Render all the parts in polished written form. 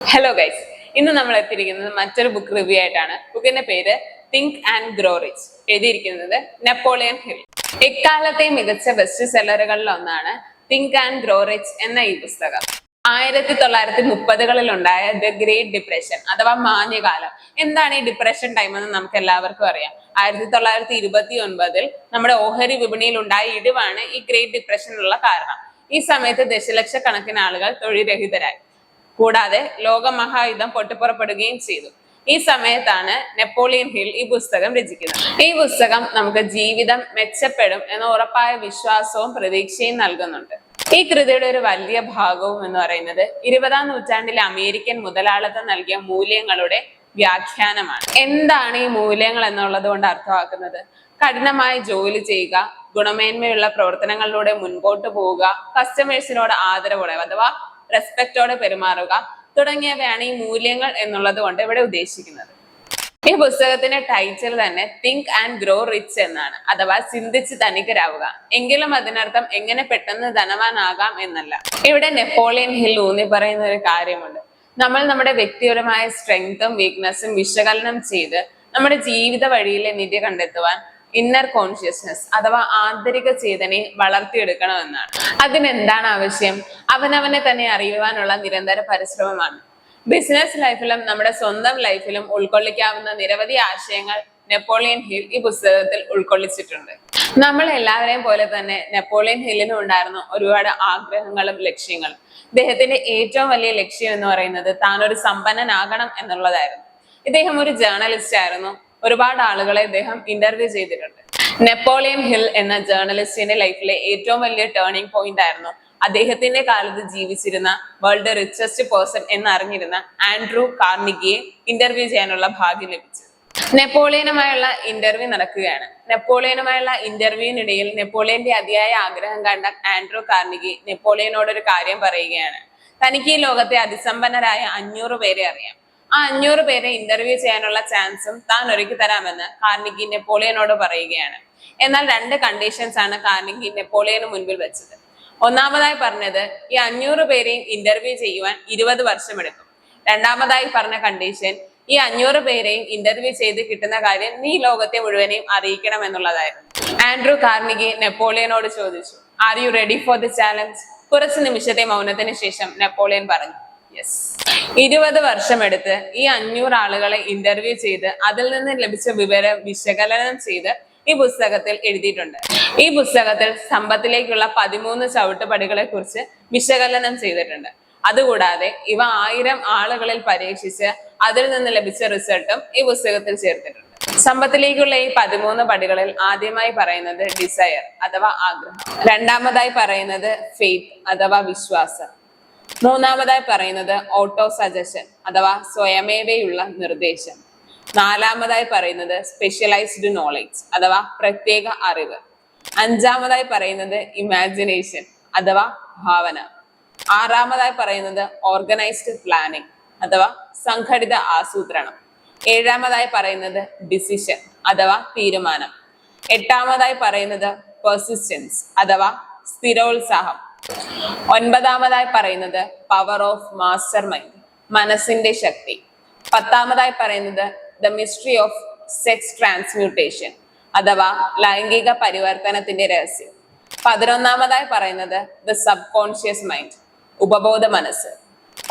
Hello guys, ഇന്ന് നമ്മൾ എത്തിയിരിക്കുന്നത് മറ്റൊരു ബുക്ക് റിവ്യൂ ആയിട്ടാണ്. ബുക്കിന്റെ പേര് തിങ്ക് ആൻഡ് ഗ്രോ റിച്ച്. എഴുതിയിരിക്കുന്നത് നെപ്പോളിയൻ ഹിൽ. എക്കാലത്തെ മികച്ച ബെസ്റ്റ് സെല്ലറുകളിൽ ഒന്നാണ് തിങ്ക് ആൻഡ് ഗ്രോ റിച്ച് എന്ന ഈ പുസ്തകം. 1930-കളിൽ ഉണ്ടായ ദ ഗ്രേറ്റ് ഡിപ്രഷൻ അഥവാ മാന്യകാലം. എന്താണ് ഈ ഡിപ്രഷൻ ടൈം എന്ന് നമുക്ക് എല്ലാവർക്കും അറിയാം. 1929 നമ്മുടെ ഓഹരി വിപണിയിൽ ഉണ്ടായ ഇടിവാണ് ഈ ഗ്രേറ്റ് ഡിപ്രഷനുള്ള കാരണം. ഈ സമയത്ത് ദശലക്ഷക്കണക്കിന് ആളുകൾ തൊഴിൽരഹിതരായി. കൂടാതെ ലോകമഹായുദ്ധം പൊട്ടിപ്പുറപ്പെടുകയും ചെയ്തു. ഈ സമയത്താണ് നെപ്പോളിയൻ ഹിൽ ഈ പുസ്തകം രചിക്കുന്നത്. ഈ പുസ്തകം നമുക്ക് ജീവിതം മെച്ചപ്പെടും എന്ന ഉറപ്പായ വിശ്വാസവും പ്രതീക്ഷയും നൽകുന്നുണ്ട്. ഈ കൃതിയുടെ ഒരു വലിയ ഭാഗവും എന്ന് പറയുന്നത് 20-ാം നൂറ്റാണ്ടിലെ അമേരിക്കൻ മുതലാളിത്തം നൽകിയ മൂല്യങ്ങളുടെ വ്യാഖ്യാനമാണ്. എന്താണ് ഈ മൂല്യങ്ങൾ എന്നുള്ളത് കൊണ്ട് അർത്ഥമാക്കുന്നത്? കഠിനമായി ജോലി ചെയ്യുക, ഗുണമേന്മയുള്ള പ്രവർത്തനങ്ങളിലൂടെ മുൻപോട്ട് പോവുക, കസ്റ്റമേഴ്സിനോട് ആദരവോടെ അഥവാ റെസ്പെക്റ്റോടെ പെരുമാറുക തുടങ്ങിയവയാണ് ഈ മൂല്യങ്ങൾ എന്നുള്ളത് കൊണ്ട് ഇവിടെ ഉദ്ദേശിക്കുന്നത്. ഈ പുസ്തകത്തിന്റെ ടൈറ്റിൽ തന്നെ തിങ്ക് ആൻഡ് ഗ്രോ റിച്ച് എന്നാണ്, അഥവാ ചിന്തിച്ച് ധനികരാവുക. എങ്കിലും അതിനർത്ഥം എങ്ങനെ പെട്ടെന്ന് ധനവാനാകാം എന്നല്ല. ഇവിടെ നെപ്പോളിയൻ ഹിൽ ഊന്നി പറയുന്ന ഒരു കാര്യമുണ്ട്. നമ്മൾ നമ്മുടെ വ്യക്തിപരമായ സ്ട്രെങ്തും വീക്ക്നെസ്സും വിശകലനം ചെയ്ത് നമ്മുടെ ജീവിത വഴിയിലെ നിധി കണ്ടെത്തുവാൻ ഇന്നർ കോൺഷ്യസ്നെസ് അഥവാ ആന്തരിക ചേതനയെ വളർത്തിയെടുക്കണമെന്നാണ്. അതിനെന്താണ് ആവശ്യം? അവനവനെ തന്നെ അറിയുവാനുള്ള നിരന്തര പരിശ്രമമാണ്. ബിസിനസ് ലൈഫിലും നമ്മുടെ സ്വന്തം ലൈഫിലും ഉൾക്കൊള്ളിക്കാവുന്ന നിരവധി ആശയങ്ങൾ നെപ്പോളിയൻ ഹിൽ ഈ പുസ്തകത്തിൽ ഉൾക്കൊള്ളിച്ചിട്ടുണ്ട്. നമ്മൾ എല്ലാവരെയും പോലെ തന്നെ നെപ്പോളിയൻ ഹില്ലിനും ഉണ്ടായിരുന്ന ഒരുപാട് ആഗ്രഹങ്ങളും ലക്ഷ്യങ്ങളും. ഇദ്ദേഹത്തിന്റെ ഏറ്റവും വലിയ ലക്ഷ്യം എന്ന് പറയുന്നത് താൻ ഒരു സമ്പന്നനാകണം എന്നുള്ളതായിരുന്നു. ഇദ്ദേഹം ഒരു ജേർണലിസ്റ്റ് ആയിരുന്നു. ഒരുപാട് ആളുകളെ ഇദ്ദേഹം ഇന്റർവ്യൂ ചെയ്തിട്ടുണ്ട്. നെപ്പോളിയൻ ഹിൽ എന്ന ജേർണലിസ്റ്റിന്റെ ലൈഫിലെ ഏറ്റവും വലിയ ടേണിംഗ് പോയിന്റ് ആയിരുന്നു അദ്ദേഹത്തിന്റെ കാലത്ത് ജീവിച്ചിരുന്ന വേൾഡ് റിച്ചസ്റ്റ് പേഴ്സൺ എന്നറിഞ്ഞിരുന്ന ആൻഡ്രൂ കാർണിഗിയെ ഇന്റർവ്യൂ ചെയ്യാനുള്ള ഭാഗ്യം ലഭിച്ചത്. നെപ്പോളിയനുമായുള്ള ഇന്റർവ്യൂ നടക്കുകയാണ്. നെപ്പോളിയനുമായുള്ള ഇന്റർവ്യൂവിനിടയിൽ നെപ്പോളിയന്റെ അതിയായ ആഗ്രഹം കണ്ട ആൻഡ്രൂ കാർണിഗി നെപ്പോളിയനോട് ഒരു കാര്യം പറയുകയാണ്. തനിക്ക് ഈ ലോകത്തെ അതിസമ്പന്നരായ 500 പേരെ അറിയാം. ആ 500 പേരെ ഇന്റർവ്യൂ ചെയ്യാനുള്ള ചാൻസും താൻ ഒരുക്കി തരാമെന്ന് കാർണിഗി നെപ്പോളിയനോട് പറയുകയാണ്. എന്നാൽ 2 കണ്ടീഷൻസ് ആണ് കാർണിഗി നെപ്പോളിയന് മുൻപിൽ വെച്ചത്. ഒന്നാമതായി പറഞ്ഞത് ഈ 500 പേരെയും ഇന്റർവ്യൂ ചെയ്യുവാൻ 20 വർഷം എടുക്കും. രണ്ടാമതായി പറഞ്ഞ കണ്ടീഷൻ, ഈ 500 പേരെയും ഇന്റർവ്യൂ ചെയ്ത് കിട്ടുന്ന കാര്യം നീ ലോകത്തെ മുഴുവനെയും അറിയിക്കണം എന്നുള്ളതായിരുന്നു. ആൻഡ്രൂ കാർണിഗി നെപ്പോളിയനോട് ചോദിച്ചു, are you ready for the challenge? കുറച്ച് നിമിഷത്തെ മൗനത്തിന് ശേഷം നെപ്പോളിയൻ പറഞ്ഞു, യെസ്. 20 വർഷമെടുത്ത് ഈ 500 ആളുകളെ ഇന്റർവ്യൂ ചെയ്ത് അതിൽ നിന്ന് ലഭിച്ച വിവരം വിശകലനം ചെയ്ത് ഈ പുസ്തകത്തിൽ എഴുതിയിട്ടുണ്ട്. ഈ പുസ്തകത്തിൽ സമ്പത്തിലേക്കുള്ള 13 ചവിട്ടുപടികളെ കുറിച്ച് വിശകലനം ചെയ്തിട്ടുണ്ട്. അതുകൂടാതെ ഇവ 1000 ആളുകളിൽ പരീക്ഷിച്ച് അതിൽ നിന്ന് ലഭിച്ച റിസൾട്ടും ഈ പുസ്തകത്തിൽ ചേർത്തിട്ടുണ്ട്. സമ്പത്തിലേക്കുള്ള ഈ 13 പടികളിൽ ആദ്യമായി പറയുന്നത് ഡിസയർ അഥവാ ആഗ്രഹം. രണ്ടാമതായി പറയുന്നത് ഫെയ്ത്ത് അഥവാ വിശ്വാസം. മൂന്നാമതായി പറയുന്നത് ഓട്ടോ സജഷൻ അഥവാ സ്വയമേവയുള്ള നിർദ്ദേശം. നാലാമതായി പറയുന്നത് സ്പെഷ്യലൈസ്ഡ് നോളജ് അഥവാ പ്രത്യേക അറിവ്. അഞ്ചാമതായി പറയുന്നത് ഇമാജിനേഷൻ അഥവാ ഭാവന. ആറാമതായി പറയുന്നത് ഓർഗനൈസ്ഡ് പ്ലാനിങ് അഥവാ സംഘടിത ആസൂത്രണം. ഏഴാമതായി പറയുന്നത് ഡിസിഷൻ അഥവാ തീരുമാനം. എട്ടാമതായി പറയുന്നത് പെർസിസ്റ്റൻസ് അഥവാ സ്ഥിരോത്സാഹം. 9ാമതായി പറയുന്നത് പവർ ഓഫ് മാസ്റ്റർ മൈൻഡ് മനസ്സിന്റെ ശക്തി. 10ാമതായി പറയുന്നത് the mystery of sex transmutation അഥവാ ലൈംഗിക പരിവർത്തനത്തിന്റെ രഹസ്യം. 11ാമതായി പറയുന്നത് ദ സബ് കോൺഷ്യസ് മൈൻഡ് ഉപബോധ മനസ്സ്.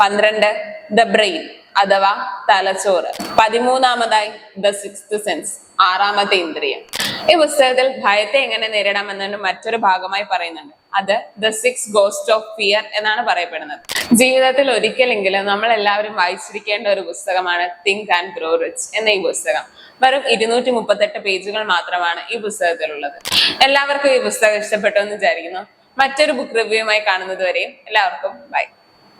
12 ദ ബ്രെയിൻ അഥവാ തലച്ചോറ്. 13ാമതായി ദ സിക്സ്ത് സെൻസ് 6ാമത്തെ ഇന്ദ്രിയം. ഈ പുസ്തകത്തിൽ ഭയത്തെ എങ്ങനെ നേരിടാമെന്നതിന് മറ്റൊരു ഭാഗമായി പറയുന്നുണ്ട്. അത് ദ 6 ഗോസ്റ്റ് ഓഫ് ഫിയർ എന്നാണ് പറയപ്പെടുന്നത്. ജീവിതത്തിൽ ഒരിക്കലെങ്കിലും നമ്മൾ എല്ലാവരും വായിച്ചിരിക്കേണ്ട ഒരു പുസ്തകമാണ് തിങ്ക് ആൻഡ് ഗ്രോ റിച്ച് എന്ന ഈ പുസ്തകം. വെറും 238 പേജുകൾ മാത്രമാണ് ഈ പുസ്തകത്തിലുള്ളത്. എല്ലാവർക്കും ഈ പുസ്തകം ഇഷ്ടപ്പെട്ടു എന്ന് വിചാരിക്കുന്നു. മറ്റൊരു ബുക്ക് റിവ്യൂമായി കാണുന്നത് വരെയും എല്ലാവർക്കും ബൈ.